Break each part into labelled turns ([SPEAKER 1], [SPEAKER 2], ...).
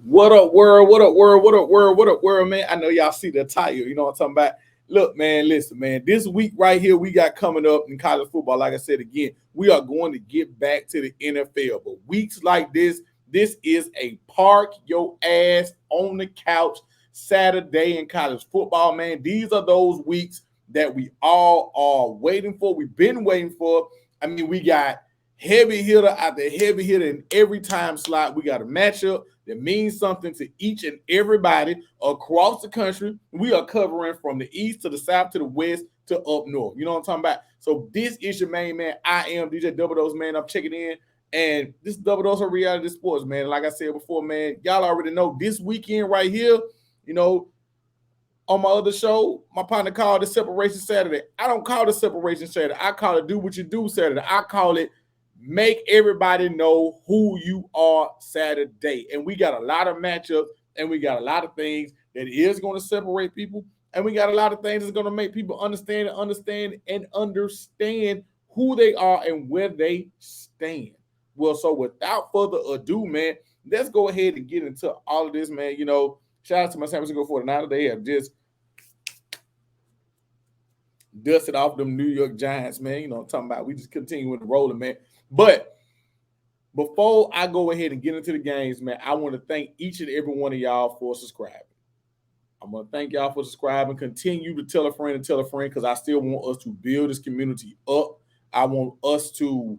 [SPEAKER 1] What up, world? What up, world? What up, world? What up, world, man? I know y'all see the title. You know what I'm talking about? Look, man, listen, man. This week right here, we got coming up in college football. Like I said again, we are going to get back to the NFL. But weeks like this is a park your ass on the couch Saturday in college football, man. These are those weeks that we all are waiting for. We've been waiting for. I mean, we got heavy hitter after heavy hitter in every time slot. We got a matchup that means something to each and everybody across the country. We are covering from the east to the south to the west to up north. You know what I'm talking about? So this is your main man. I am DJ Double Dose, man. I'm checking in. And this is Double Dose of Reality Sports, man. Like I said before, man, y'all already know this weekend right here, you know, on my other show, my partner called it Separation Saturday. I don't call it Separation Saturday. I call it Do What You Do Saturday. I call it make everybody know who you are Saturday. And we got a lot of matchups and we got a lot of things that is going to separate people. And we got a lot of things that's going to make people understand who they are and where they stand. Well, so without further ado, man, let's go ahead and get into all of this, man. You know, shout out to my San Francisco 49ers. They have just dusted off them New York Giants, man. You know what I'm talking about? We just continuing to rolling, man. But before I go ahead and get into the games, man, I want to thank each and every one of y'all for subscribing. I'm going to thank y'all for subscribing. Continue to tell a friend because I still want us to build this community up. I want us to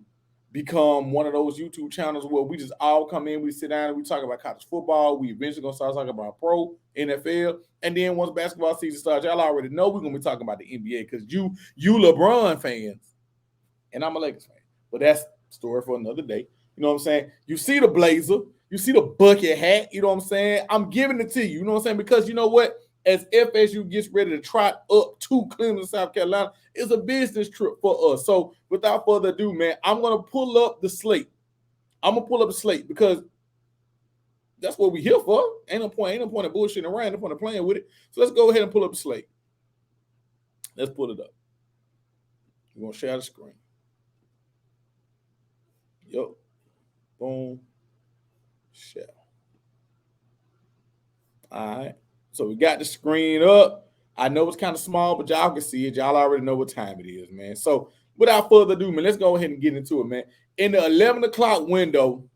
[SPEAKER 1] become one of those YouTube channels where we just all come in, we sit down, and we talk about college football. We eventually going to start talking about pro, NFL. And then once basketball season starts, y'all already know we're going to be talking about the NBA because you LeBron fans, and I'm a Lakers fan. But that's story for another day. You know what I'm saying? You see the blazer, you see the bucket hat, you know what I'm saying? I'm giving it to you, you know what I'm saying? Because you know what? As FSU gets ready to trot up to Clemson, South Carolina, it's a business trip for us. So without further ado, man, I'm going to pull up the slate. I'm going to pull up the slate because that's what we're here for. Ain't no point of bullshitting around, ain't no point of playing with it. So let's go ahead and pull up the slate. Let's pull it up. We're going to share the screen. Yo, boom, share. All right. So we got the screen up. I know it's kind of small, but y'all can see it. Y'all already know what time it is, man. So without further ado, man, let's go ahead and get into it, man. In the 11 o'clock window,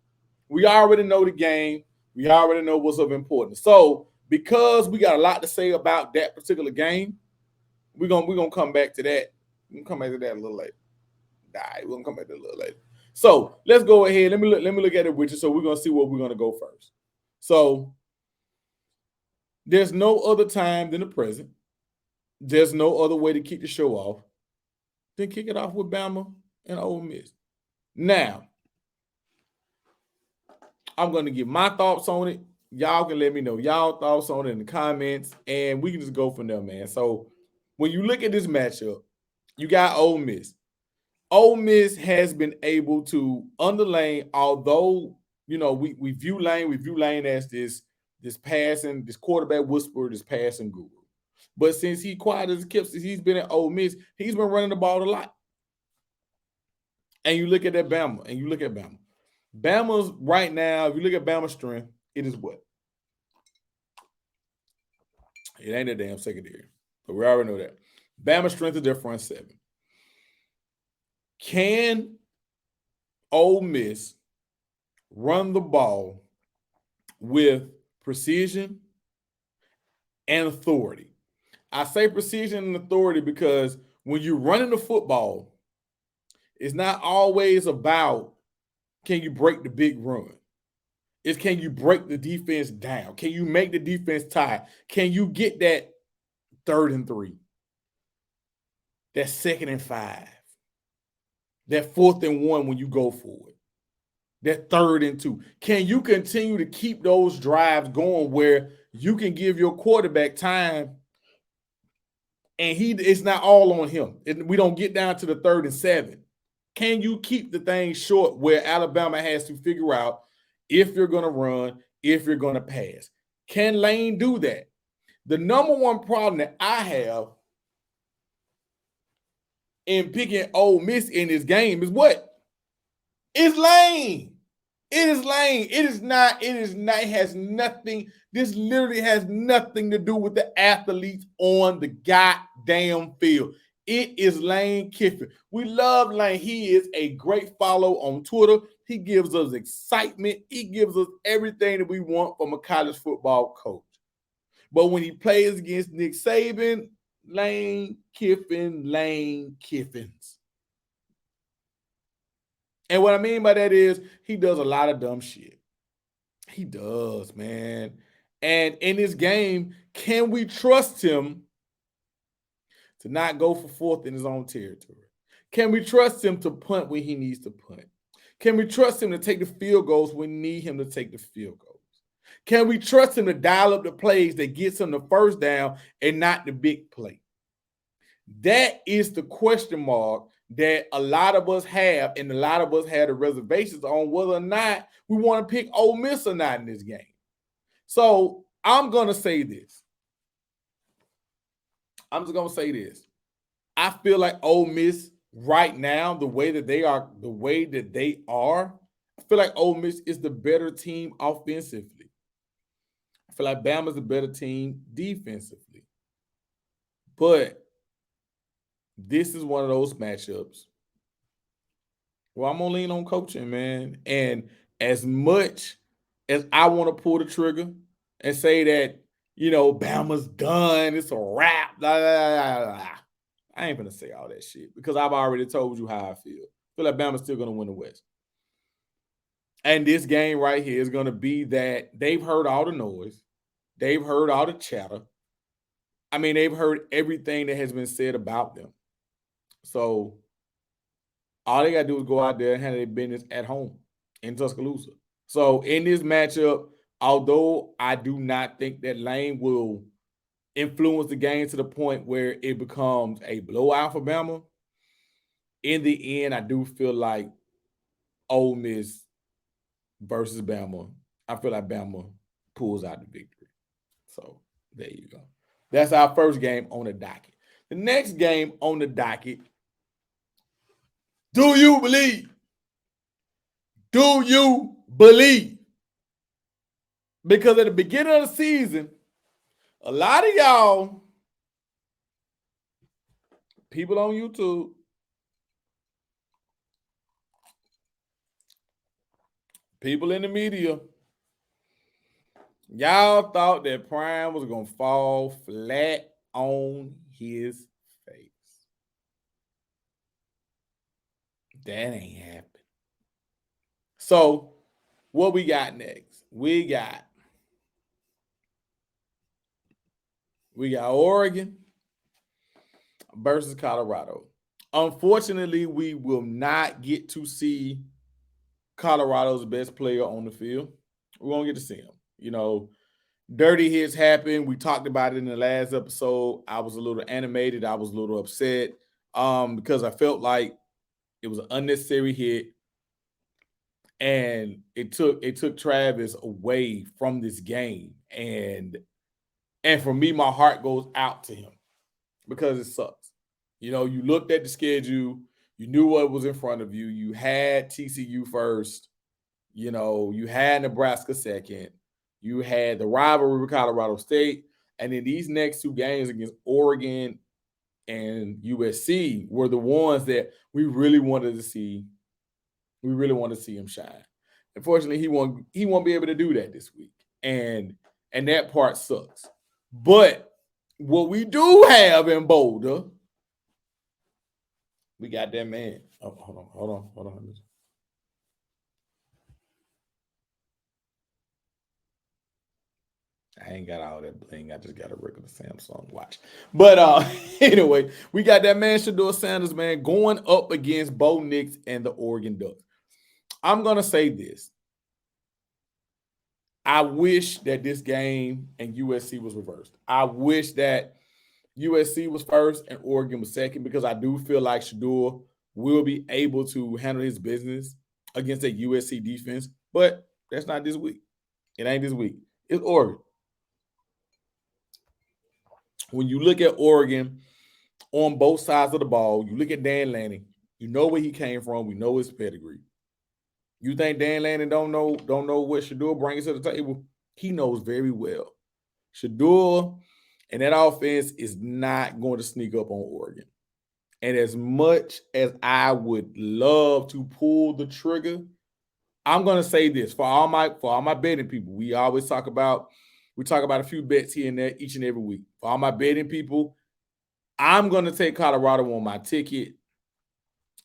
[SPEAKER 1] we already know the game. We already know what's of importance. So because we got a lot to say about that particular game, we're gonna come back to that. We're gonna come back to that a little later. All right, we're gonna come back to that a little later. So let's go ahead. Let me look at it with you. So we're gonna see where we're gonna go first. So there's no other time than the present. There's no other way to kick the show off than kick it off with Bama and Ole Miss. Now, I'm going to give my thoughts on it. Y'all can let me know y'all thoughts on it in the comments, and we can just go from there, man. So when you look at this matchup, you got Ole Miss. Ole Miss has been able to underlane, although, you know, we view Lane as this passing, this quarterback whisperer, this passing guru. But since he quiet as kept, since he's been at Ole Miss, he's been running the ball a lot. And you look at that Bama, and you look at Bama. Bama's right now, if you look at Bama's strength, it is what? It ain't a damn secondary. But we already know that. Bama's strength is their front seven. Can Ole Miss run the ball with precision and authority? I say precision and authority because when you're running the football, it's not always about can you break the big run. It's can you break the defense down? Can you make the defense tired? Can you get that 3rd and 3? That 2nd and 5? That 4th and 1 when you go for it? That 3rd and 2? Can you continue to keep those drives going where you can give your quarterback time and it's not all on him? We don't get down to the 3rd and 7. Can you keep the thing short where Alabama has to figure out if you're going to run, if you're going to pass? Can Lane do that? The number one problem that I have in picking Ole Miss in this game is what? It's Lane. It is lame. It is not. It is not. It has nothing. This literally has nothing to do with the athletes on the goddamn field. It is Lane Kiffin. We love Lane. He is a great follow on Twitter. He gives us excitement. He gives us everything that we want from a college football coach. But when he plays against Nick Saban, Lane Kiffins. And what I mean by that is he does a lot of dumb shit. He does, man. And in this game, can we trust him to not go for fourth in his own territory? Can we trust him to punt when he needs to punt? Can we trust him to take the field goals when we need him to take the field goals? Can we trust him to dial up the plays that gets him the first down and not the big play? That is the question mark that a lot of us have, and a lot of us had the reservations on whether or not we want to pick Ole Miss or not in this game. So I'm going to say this. I feel like Ole Miss right now, the way that they are, I feel like Ole Miss is the better team offensively. I feel like Bama's a better team defensively. But this is one of those matchups where I'm going to lean on coaching, man. And as much as I want to pull the trigger and say that, Bama's done, it's a wrap, blah, blah, blah, blah, I ain't going to say all that shit because I've already told you how I feel. I feel like Bama's still going to win the West. And this game right here is going to be that they've heard all the noise. They've heard all the chatter. I mean, they've heard everything that has been said about them. So all they got to do is go out there and handle their business at home in Tuscaloosa. So in this matchup, although I do not think that Lane will influence the game to the point where it becomes a blowout for Bama, in the end, I do feel like Ole Miss versus Bama, I feel like Bama pulls out the victory. So there you go. That's our first game on the docket. The next game on the docket, do you believe? Do you believe? Because at the beginning of the season, a lot of y'all, people on YouTube, people in the media, y'all thought that Prime was going to fall flat on his face. That ain't happening. So, what we got next? We got Oregon versus Colorado. Unfortunately, we will not get to see Colorado's best player on the field. We won't get to see him. Dirty hits happen. We talked about it in the last episode. I was a little animated. I was a little upset because I felt like it was an unnecessary hit. And it took Travis away from this game. And for me, my heart goes out to him because it sucks. You looked at the schedule, you knew what was in front of you. You had TCU first, you had Nebraska second, you had the rivalry with Colorado State, and then these next two games against Oregon and USC were the ones that we really wanted to see. We really want to see him shine. Unfortunately, he won't be able to do that this week. And that part sucks. But what we do have in Boulder, we got that man. Oh, hold on. I ain't got all that bling. I just got a regular Samsung watch. But anyway, we got that man Shedeur Sanders, man, going up against Bo Nix and the Oregon Ducks. I'm going to say this. I wish that this game and USC was reversed. I wish that USC was first and Oregon was second because I do feel like Shedeur will be able to handle his business against a USC defense, but that's not this week. It ain't this week. It's Oregon. When you look at Oregon on both sides of the ball, you look at Dan Lanning, you know where he came from, we know his pedigree. You think Dan Lanning don't know what Shador brings to the table? He knows very well. Shador and that offense is not going to sneak up on Oregon. And as much as I would love to pull the trigger, I'm gonna say this for all my betting people. We talk about a few bets here and there each and every week. For all my betting people, I'm gonna take Colorado on my ticket.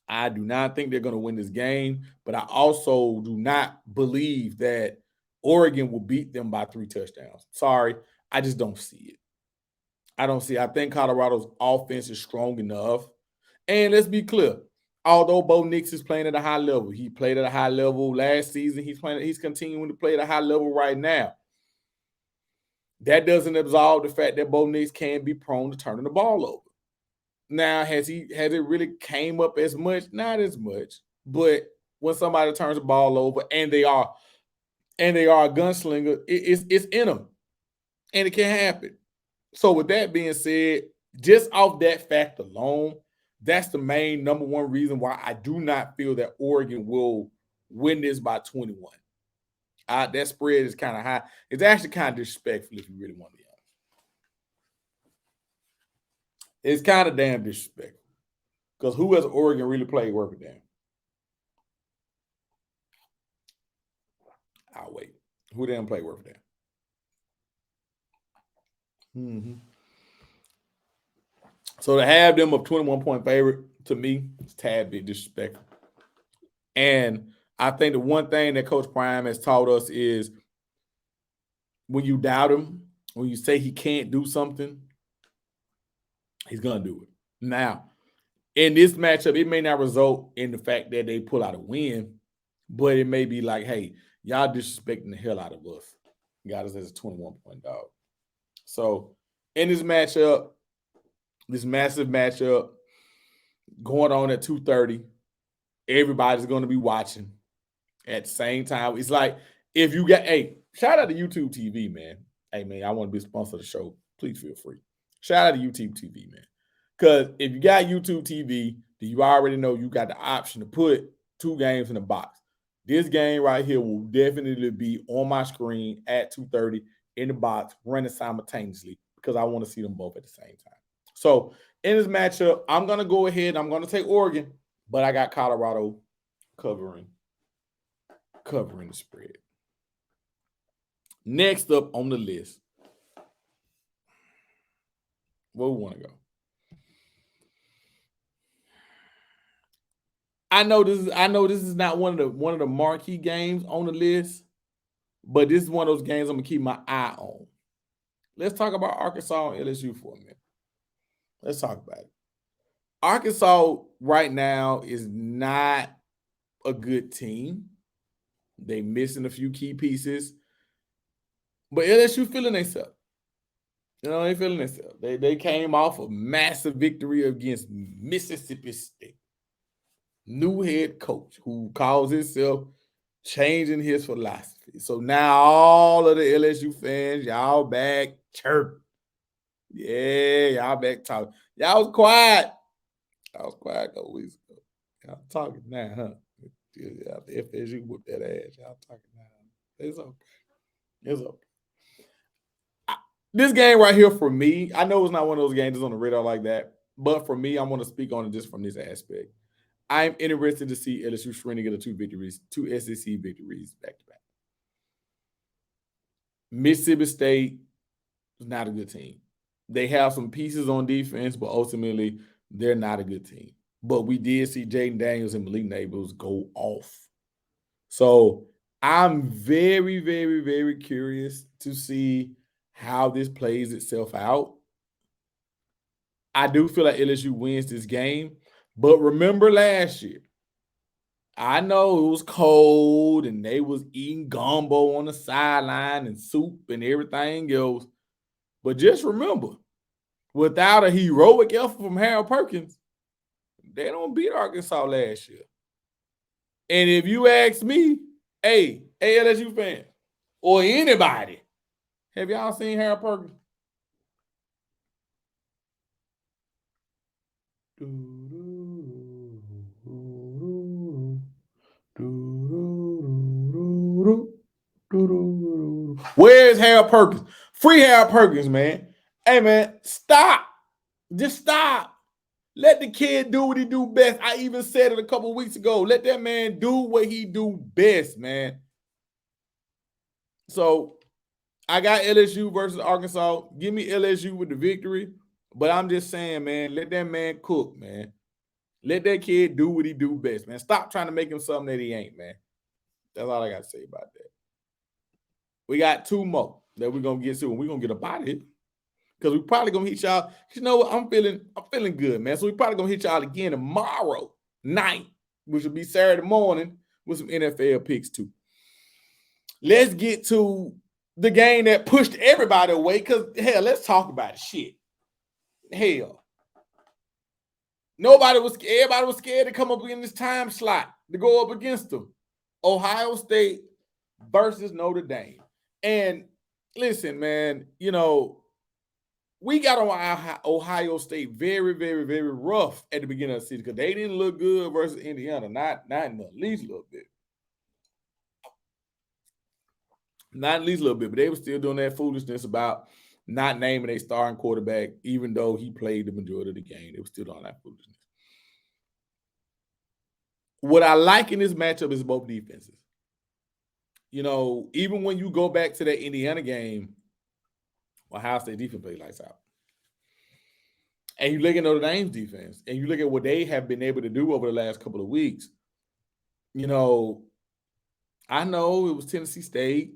[SPEAKER 1] I do not think they're gonna win this game, but I also do not believe that Oregon will beat them by 3 touchdowns. Sorry, I just don't see it. I don't see it. I think Colorado's offense is strong enough. And let's be clear, although Bo Nix is playing at a high level, he played at a high level last season. He's continuing to play at a high level right now. That doesn't absolve the fact that Bo Nix can be prone to turning the ball over. Now, has it really came up as much? Not as much. But when somebody turns the ball over and they are a gunslinger, it's in them. And it can happen. So with that being said, just off that fact alone, that's the main number one reason why I do not feel that Oregon will win this by 21. That spread is kind of high. It's actually kind of disrespectful if you really want to be honest. It's kind of damn disrespectful. Because who has Oregon really played worth a damn? I'll wait. Who didn't play worth a damn? Mm-hmm. So to have them a 21-point favorite, to me, is tad bit disrespectful. And I think the one thing that Coach Prime has taught us is when you doubt him, when you say he can't do something, he's going to do it. Now, in this matchup, it may not result in the fact that they pull out a win, but it may be like, hey, y'all disrespecting the hell out of us. Got us as a 21-point dog. So in this matchup, this massive matchup going on at 2:30, everybody's going to be watching at the same time. It's like if you got, hey, shout out to YouTube TV, man. Hey, man, I want to be a sponsor of the show. Please feel free. Shout out to YouTube TV, man. Because if you got YouTube TV, then you already know you got the option to put 2 games in the box. This game right here will definitely be on my screen at 2:30 in the box, running simultaneously because I want to see them both at the same time. So in this matchup, I'm going to go ahead and I'm going to take Oregon, but I got Colorado covering the spread. Next up on the list, where we want to go. I know this is not one of the marquee games on the list, but this is one of those games I'm gonna keep my eye on. Let's talk about Arkansas and LSU for a minute. Let's talk about it. Arkansas right now is not a good team. They missing a few key pieces, but LSU feeling themselves. You know, they feeling themselves. They came off a massive victory against Mississippi State. New head coach who calls himself changing his philosophy. So now all of the LSU fans, y'all back chirp. Yeah, y'all back talking. Y'all was quiet. I was quiet a couple weeks ago. Y'all talking now, huh? Yeah, the FSU whipped that ass. Y'all talking now. It's okay. It's okay. This game right here for me, I know it's not one of those games that's on the radar like that, but for me, I'm going to speak on it just from this aspect. I'm interested to see LSU string together 2 SEC victories back to back. Mississippi State is not a good team. They have some pieces on defense, but ultimately they're not a good team. But we did see Jaden Daniels and Malik Nabels go off. So I'm very, very, very curious to see how this plays itself out. I do feel like LSU wins this game, but remember last year, I know it was cold and they was eating gumbo on the sideline and soup and everything else. But just remember, without a heroic effort from Harold Perkins, they don't beat Arkansas last year. And if you ask me, hey, LSU fan, or anybody, have y'all seen Harold Perkins? Where's Harold Perkins? Free Harold Perkins, man. Hey, man, stop. Just stop. Let the kid do what he do best. I even said it a couple weeks ago. Let that man do what he do best, man. So I got LSU versus Arkansas. Give me LSU with the victory. But I'm just saying, man, let that man cook, man. Let that kid do what he do best, man. Stop trying to make him something that he ain't, man. That's all I got to say about that. We got two more that we're going to get to, and we're going to get up out of here. Because we probably going to hit y'all. You know what? I'm feeling good, man. So we probably going to hit y'all again tomorrow night, which will be Saturday morning, with some NFL picks too. Let's get to the game that pushed everybody away. Because, hell, let's talk about it. Shit. Hell. Everybody was scared to come up in this time slot to go up against them. Ohio State versus Notre Dame. And listen, man, you know, we got on Ohio State very, very, very rough at the beginning of the season because they didn't look good versus Indiana, not in the least little bit. Not at least a little bit, but they were still doing that foolishness about not naming a starting quarterback, even though he played the majority of the game. They were still doing that foolishness. What I like in this matchup is both defenses. You know, even when you go back to that Indiana game, Ohio State defense played lights out. And you look at Notre Dame's defense, and you look at what they have been able to do over the last couple of weeks. You know, I know it was Tennessee State.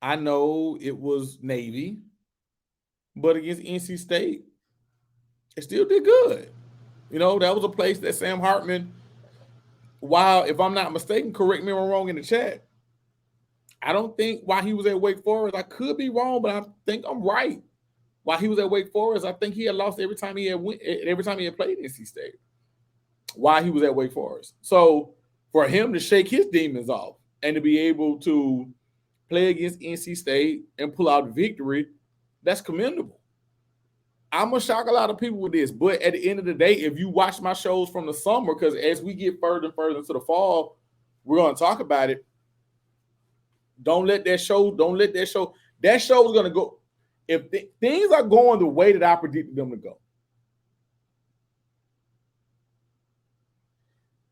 [SPEAKER 1] I know it was Navy. But against NC State, it still did good. You know, that was a place that Sam Hartman, while, if I'm not mistaken, correct me if I'm wrong in the chat, I don't think while he was at Wake Forest, I could be wrong, but I think I'm right. While he was at Wake Forest, I think he had lost every time he had played NC State. While he was at Wake Forest. So for him to shake his demons off and to be able to play against NC State and pull out victory, that's commendable. I'm going to shock a lot of people with this, but at the end of the day, if you watch my shows from the summer, because as we get further and further into the fall, we're going to talk about it. That show is going to go. If things are going the way that I predicted them to go,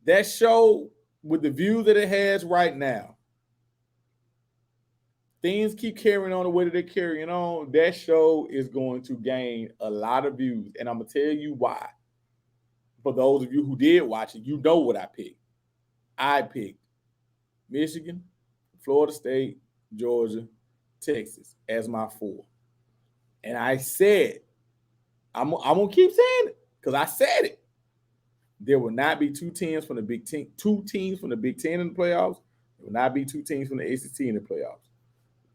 [SPEAKER 1] that show with the view that it has right now, things keep carrying on the way that they're carrying on, that show is going to gain a lot of views. And I'm going to tell you why. For those of you who did watch it, you know what I picked. I picked Michigan, Florida State, Georgia, Texas as my 4. And I said, I'm going to keep saying it because I said it. There will not be two teams from the Big Ten in the playoffs. There will not be two teams from the SEC in the playoffs.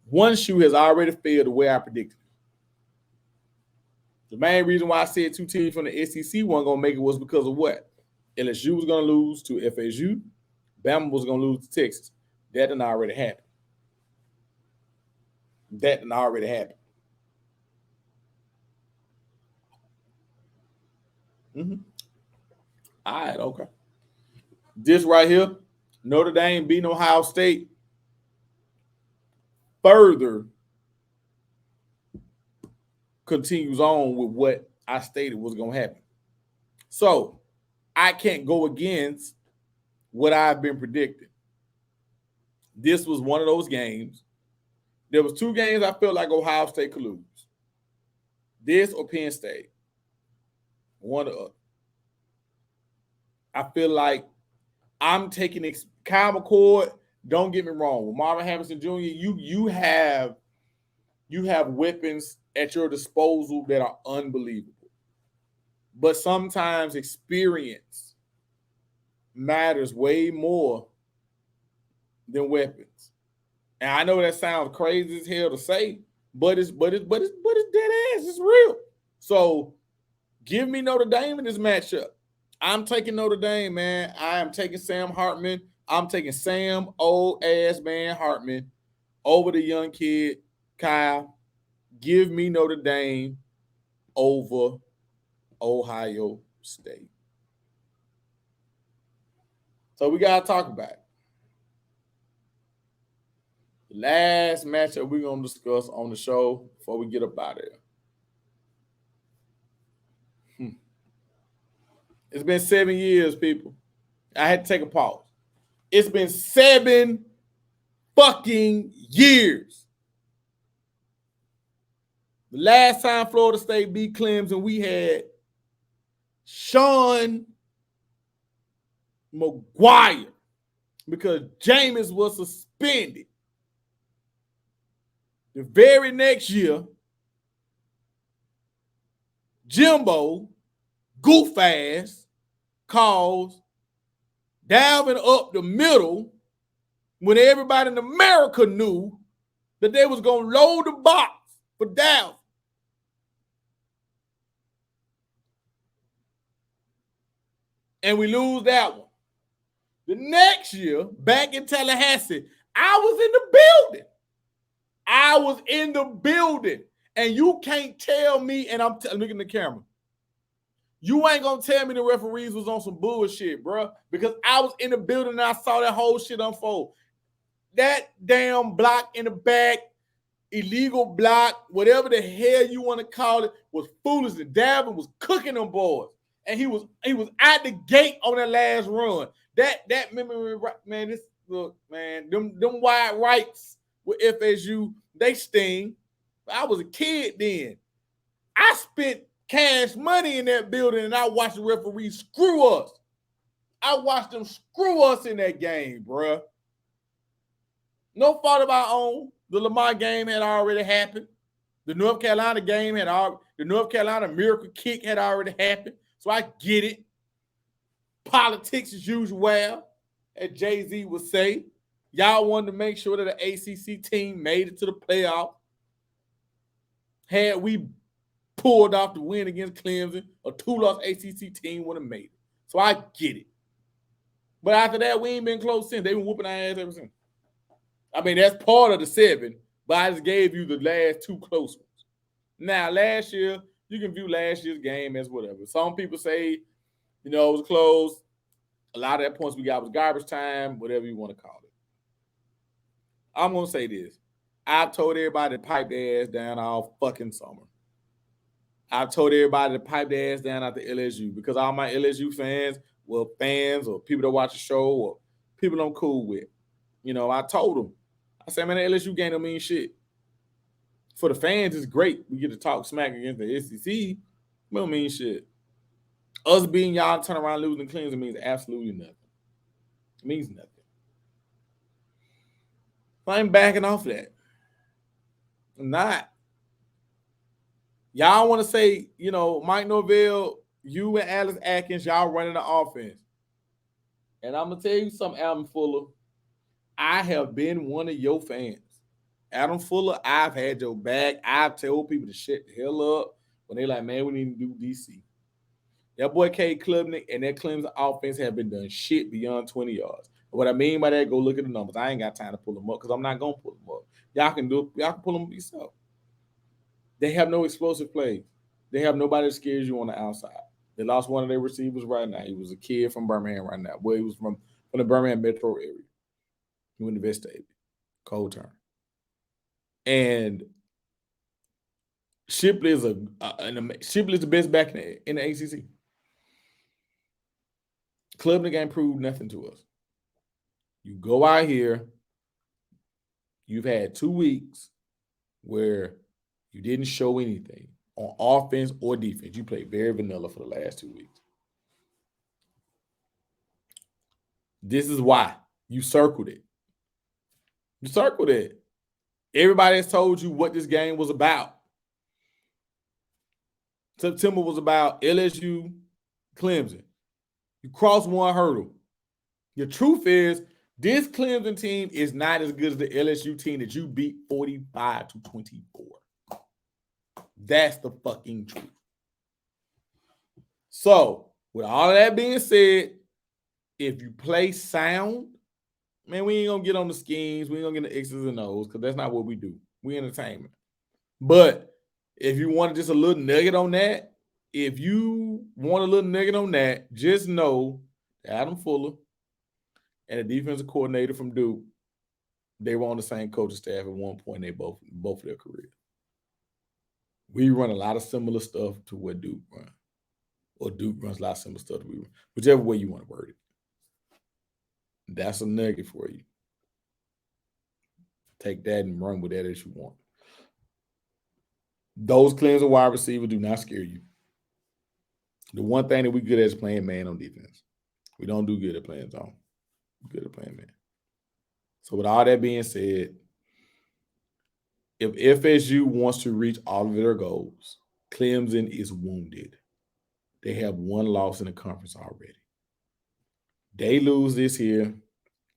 [SPEAKER 1] One shoe has already failed the way I predicted. The main reason why I said two teams from the SEC weren't going to make it was because of what? LSU was going to lose to FSU. Bama was going to lose to Texas. That didn't already happen. Mm-hmm. All right, okay. This right here, Notre Dame beating Ohio State, further continues on with what I stated was going to happen. So I can't go against what I've been predicting. This was one of those games. There was 2 games I felt like Ohio State could lose. This or Penn State. One or the other. I feel like I'm taking Kyle McCord. Don't get me wrong. With Marvin Harrison Jr., you have weapons at your disposal that are unbelievable. But sometimes experience matters way more than weapons. And I know that sounds crazy as hell to say, but it's dead ass. It's real. So give me Notre Dame in this matchup. I'm taking Notre Dame, man. I am taking Sam Hartman. I'm taking Sam old ass man Hartman over the young kid Kyle. Give me Notre Dame over Ohio State. So we gotta talk about it. The last matchup we're going to discuss on the show before we get up out of here. It's been 7 years, people. I had to take a pause. It's been 7 fucking years. The last time Florida State beat Clemson, we had Sean McGuire because Jameis was suspended. The very next year, Jimbo, goof ass, calls Dalvin up the middle when everybody in America knew that they was going to load the box for Dalvin. And we lose that one. The next year, back in Tallahassee, I was in the building. And you can't tell me, and I'm looking at the camera, you ain't going to tell me the referees was on some bullshit, bro, because I was in the building and I saw that whole shit unfold. That damn block in the back, illegal block, whatever the hell you want to call it, was foolish. And Dalvin was cooking them boys. And he was at the gate on that last run. That memory, man, this look, man, them wide rights with FSU, they sting. I was a kid then. I spent cash money in that building and I watched the referees screw us. I watched them screw us in that game, bruh. No fault of our own. The Lamar game had already happened. The North Carolina game the North Carolina miracle kick had already happened. So I get it. Politics as usual, as Jay-Z would say. Y'all wanted to make sure that the ACC team made it to the playoff. Had we pulled off the win against Clemson, a 2-loss ACC team would have made it. So I get it. But after that, we ain't been close since. They've been whooping our ass ever since. I mean, that's part of the 7, but I just gave you the last 2 close ones. Now, last year, you can view last year's game as whatever. Some people say, it was close. A lot of that points we got was garbage time, whatever you want to call it. I'm going to say this. I've told everybody to pipe their ass down all fucking summer. I've told everybody to pipe their ass down after LSU because all my LSU fans, fans or people that watch the show or people I'm cool with, I told them. I said, man, the LSU game don't mean shit. For the fans, it's great. We get to talk smack against the SEC. It don't mean shit. Us being y'all turn around losing Clemson means absolutely nothing. It means nothing. I'm backing off that. I'm not. Y'all want to say, Mike Norvell, you and Alex Atkins, y'all running the offense. And I'm going to tell you something, Adam Fuller. I have been one of your fans. Adam Fuller, I've had your back. I've told people to shut the hell up when they like, man, we need to do DC. That boy Cade Klubnik and that Clemson offense have been done shit beyond 20 yards. What I mean by that, go look at the numbers. I ain't got time to pull them up because I'm not going to pull them up. Y'all can do it. Y'all can pull them up yourself. They have no explosive plays. They have nobody that scares you on the outside. They lost one of their receivers right now. He was a kid from Birmingham right now. Well, he was from the Birmingham metro area. He went to Vestavia. Cold turn. And Shipley is the best back in the ACC. Klubnik ain't proved nothing to us. You go out here, you've had 2 weeks where you didn't show anything on offense or defense. You played very vanilla for the last 2 weeks. This is why you circled it. You circled it. Everybody has told you what this game was about. September was about LSU, Clemson. You crossed one hurdle. The truth is, this Clemson team is not as good as the LSU team that you beat 45-24. That's the fucking truth. So, with all of that being said, if you play sound, man, we ain't going to get on the schemes. We ain't going to get the X's and O's because that's not what we do. We entertainment. But if you want just a little nugget on that, just know Adam Fuller and the defensive coordinator from Duke They were on the same coaching staff at one point. They both of their careers. We run a lot of similar stuff to what Duke runs, or Duke runs a lot of similar stuff to we run, whichever way you want to word it. That's a nugget for you. Take that and run with that as you want. Those Clemson wide receivers do not scare you. The one thing that we good at is playing man on defense. We don't do good at playing zone. We're good at playing man. So with all that being said, if FSU wants to reach all of their goals, Clemson is wounded. They have one loss in the conference already. They lose this year,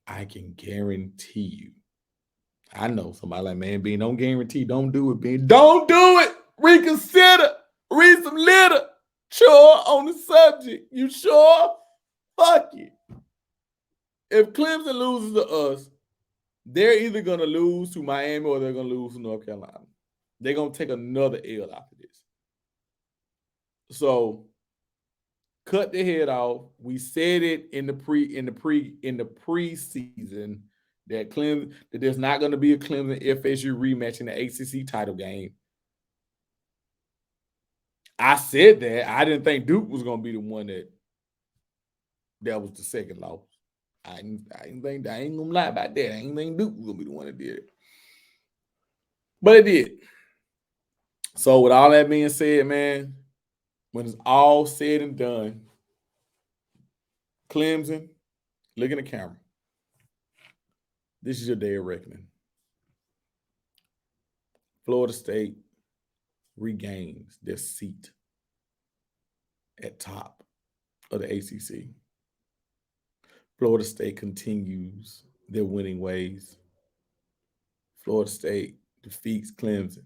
[SPEAKER 1] I can guarantee you. I know somebody like, man, Bean, don't guarantee. Don't do it, Bean. Don't do it. Reconsider. Read some litter. Sure on the subject. You sure? Fuck it. If Clemson loses to us, they're either going to lose to Miami or they're going to lose to North Carolina. They're going to take another L after this. So cut the head off. We said it in the preseason that Clemson, that there's not going to be a Clemson FSU rematch in the ACC title game. I said that. I didn't think Duke was going to be the one that was the second loss. I ain't gonna lie about that. I ain't think Duke was gonna be the one that did it. But it did. So with all that being said, man, when it's all said and done, Clemson, look in the camera. This is your day of reckoning. Florida State regains their seat at top of the ACC. Florida State continues their winning ways. Florida State defeats Clemson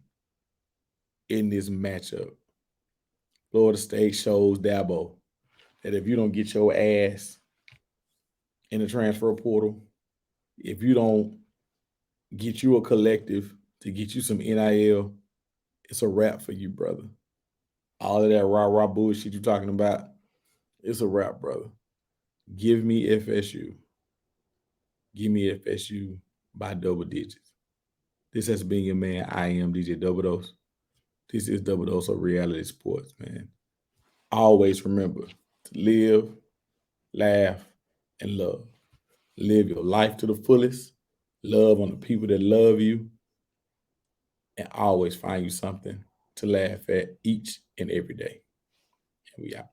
[SPEAKER 1] in this matchup. Florida State shows Dabo that if you don't get your ass in the transfer portal, if you don't get you a collective to get you some NIL, it's a wrap for you, brother. All of that rah-rah bullshit you're talking about, it's a wrap, brother. Give me FSU. Give me FSU by double digits. This has been your man. I am DJ Double Dose. This is Double Dose of Reality Sports, man. Always remember to live, laugh, and love. Live your life to the fullest. Love on the people that love you. And always find you something to laugh at each and every day. And we out.